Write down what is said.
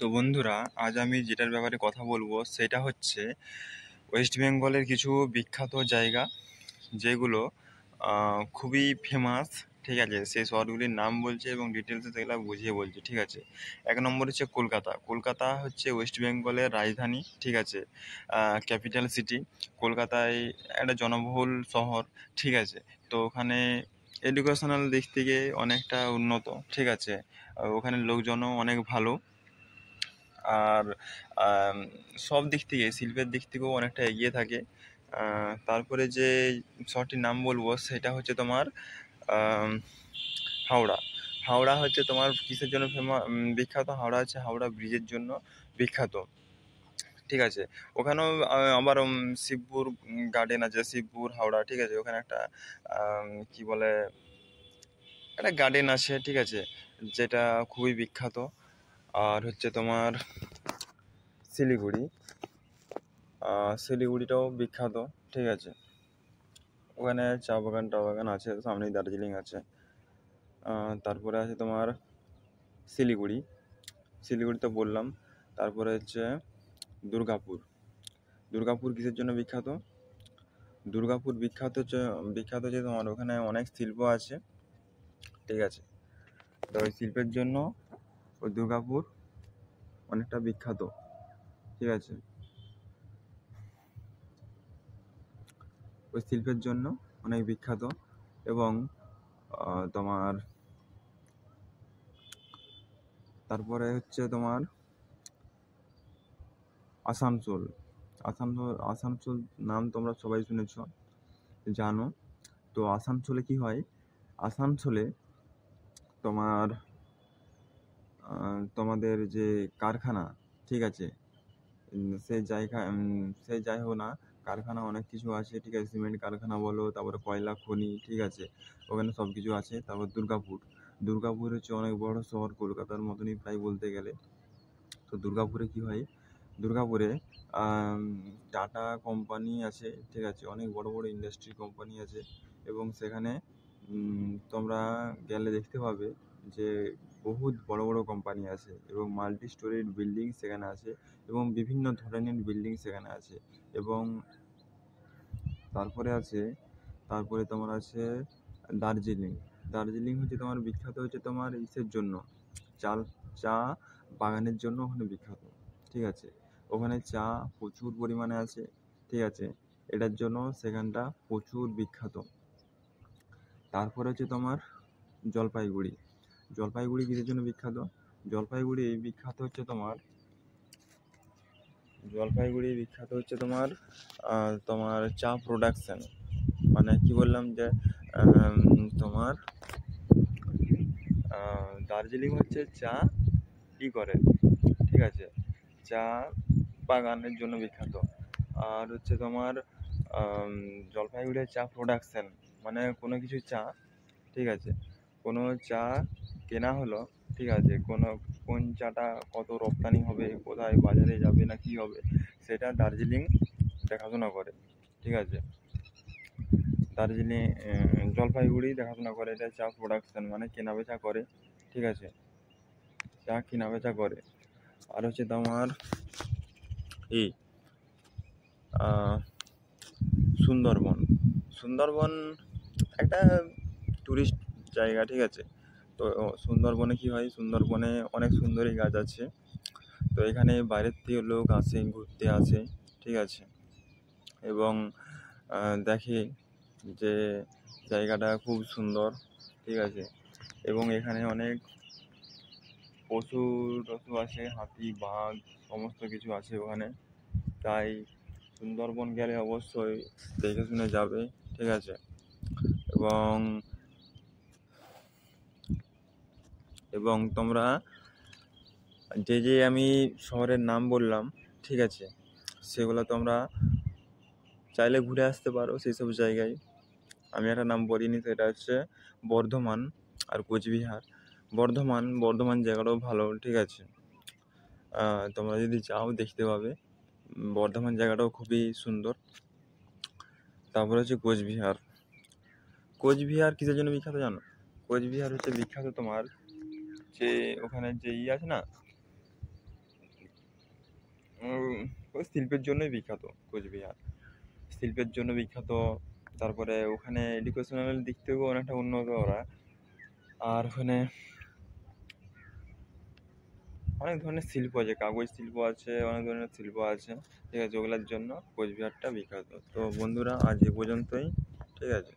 তো বন্ধুরা, আজ আমি যেটার ব্যাপারে কথা বলবো সেটা হচ্ছে ওয়েস্ট বেঙ্গলের কিছু বিখ্যাত জায়গা যেগুলো খুবই ফেমাস। ঠিক আছে, সেই শহরগুলির নাম বলছে এবং ডিটেলসে সেগুলো বুঝিয়ে বলছে। ঠিক আছে, এক নম্বর হচ্ছে কলকাতা। কলকাতা হচ্ছে ওয়েস্ট বেঙ্গলের রাজধানী। ঠিক আছে, ক্যাপিটাল সিটি। কলকাতায় একটা জনবহুল শহর। ঠিক আছে, তো ওখানে এডুকেশনাল দিক থেকে অনেকটা উন্নত। ঠিক আছে, ওখানে লোকজনও অনেক ভালো। আর আম, সব দিক থেকে শিল্পের দিক থেকেও অনেকটা এগিয়ে থাকে। তারপরে যে শহরটির নাম বলবো সেটা হচ্ছে তোমার আম, হাওড়া। হাওড়া হচ্ছে তোমার কিসের জন্য বিখ্যাত? হাওড়া হচ্ছে হাওড়া ব্রিজের জন্য বিখ্যাত। ঠিক আছে, ওখানেও আবার শিবপুর গার্ডেন আছে, শিবপুর হাওড়া। ঠিক আছে, ওখানে একটা কি বলে, একটা গার্ডেন আছে। ঠিক আছে, যেটা খুবই বিখ্যাত। আর হচ্ছে তোমার শিলিগুড়ি। শিলিগুড়িটাও বিখ্যাত। ঠিক আছে, ওখানে চা বাগান টা বাগান আছে, সামনেই দার্জিলিং আছে। তারপরে আছে তোমার শিলিগুড়ি। শিলিগুড়ি তো বললাম। তারপরে হচ্ছে দুর্গাপুর। দুর্গাপুর কিসের জন্য বিখ্যাত? দুর্গাপুর বিখ্যাত হচ্ছে তোমার ওখানে অনেক শিল্প আছে। ঠিক আছে, তো ওই শিল্পের জন্য ওই দুর্গাপুর অনেকটা বিখ্যাত। ঠিক আছে, ওই শিল্পের জন্য অনেক বিখ্যাত। এবং তোমার তারপরে হচ্ছে তোমার আসানসোল। আসানসোল নাম তোমরা সবাই শুনেছ, জানো। তো আসানসোলে কি হয়? আসানসোলে তোমার তোমাদের যে কারখানা, ঠিক আছে, সেই যাই হোক না, কারখানা অনেক কিছু আছে। ঠিক আছে, সিমেন্ট কারখানা বলো, তারপরে কয়লা খনি। ঠিক আছে, ওখানে সব কিছু আছে। তারপর দুর্গাপুর হচ্ছে অনেক বড় শহর, কলকাতার মতনই প্রায় বলতে গেলে। তো দুর্গাপুরে কি হয়? দুর্গাপুরে টাটা কোম্পানি আছে। ঠিক আছে, অনেক বড় বড় ইন্ডাস্ট্রি কোম্পানি আছে। এবং সেখানে তোমরা গেলে দেখতে পাবে যে বহুত বড় বড় কোম্পানি আছে এবং মাল্টি স্টোরিড বিল্ডিং সেখানে আছে এবং বিভিন্ন ধরনের বিল্ডিং সেখানে আছে। এবং তারপরে আছে তারপরে তোমার আছে দার্জিলিং। দার্জিলিং হচ্ছে তোমার বিখ্যাত, হচ্ছে তোমার ইসের জন্য, চাল চা বাগানের জন্য ওখানে বিখ্যাত। ঠিক আছে, ওখানে চা প্রচুর পরিমাণে আছে। ঠিক আছে, এটার জন্য সেখানটা প্রচুর বিখ্যাত। তারপরে হচ্ছে তোমার জলপাইগুড়ি। জলপাইগুড়ি কিসের জন্য বিখ্যাত? জলপাইগুড়ি বিখ্যাত হচ্ছে তোমার তোমার চা প্রোডাকশন। মানে কি বললাম যে তোমার দার্জিলিং হচ্ছে চা করে। ঠিক আছে, চা বাগানের জন্য বিখ্যাত। আর হচ্ছে তোমার জলপাইগুড়ির চা প্রোডাকশন, মানে কোনো কিছু চা। ঠিক আছে, কোনো চা কেনা হলো। ঠিক আছে, কোন চাটা কত রপ্তানি হবে, কোথায় বাজারে যাবে না কি হবে, সেটা দার্জিলিং দেখাশোনা করে। ঠিক আছে, দার্জিলিং জলপাইগুড়ি দেখাশোনা করে, এটা চা প্রোডাকশন মানে কেনাবেচা করে। ঠিক আছে, চা কেনাবেচা করে। আর হচ্ছে তোমার এই সুন্দরবন। সুন্দরবন একটা টুরিস্ট জায়গা। ঠিক আছে, তো সুন্দরবনে কি হয়? সুন্দরবনে অনেক সুন্দরী গাছ আছে। তো এখানে বাইরের থেকে লোক আসে, ঘুরতে আসে। ঠিক আছে, এবং দেখে যে জায়গাটা খুব সুন্দর। ঠিক আছে, এবং এখানে অনেক পশু টশু আছে, হাতি বাঘ সমস্ত কিছু আছে ওখানে। তাই সুন্দরবন গেলে অবশ্যই দেখে শুনে যাবে। ঠিক আছে, এবং এবং তোমরা যে আমি শহরের নাম বললাম, ঠিক আছে, সেগুলো তোমরা চাইলে ঘুরে আসতে পারো সেই সব জায়গায়। আমি একটা নাম বলিনি, সেটা হচ্ছে বর্ধমান আর কোচবিহার। বর্ধমান জায়গাটাও ভালো। ঠিক আছে, তোমরা যদি যাও দেখতে পাবে, বর্ধমান জায়গাটাও খুবই সুন্দর। তারপরে হচ্ছে কোচবিহার কিসের জন্য বিখ্যাত জানো? কোচবিহার হচ্ছে বিখ্যাত তোমার যে ওখানে যে আছে না, ওই শিল্পের জন্যই বিখ্যাত কোচবিহার, শিল্পের জন্য বিখ্যাত। তারপরে ওখানে এডুকেশনাল দিক থেকেও অনেকটা উন্নত ওরা। আর ওখানে অনেক ধরনের শিল্প আছে, কাগজ শিল্প আছে, অনেক ধরনের শিল্প আছে, ঠিক আছে, ওগুলোর জন্য কোচবিহারটা বিখ্যাত। তো বন্ধুরা আজ এ পর্যন্তই, ঠিক আছে।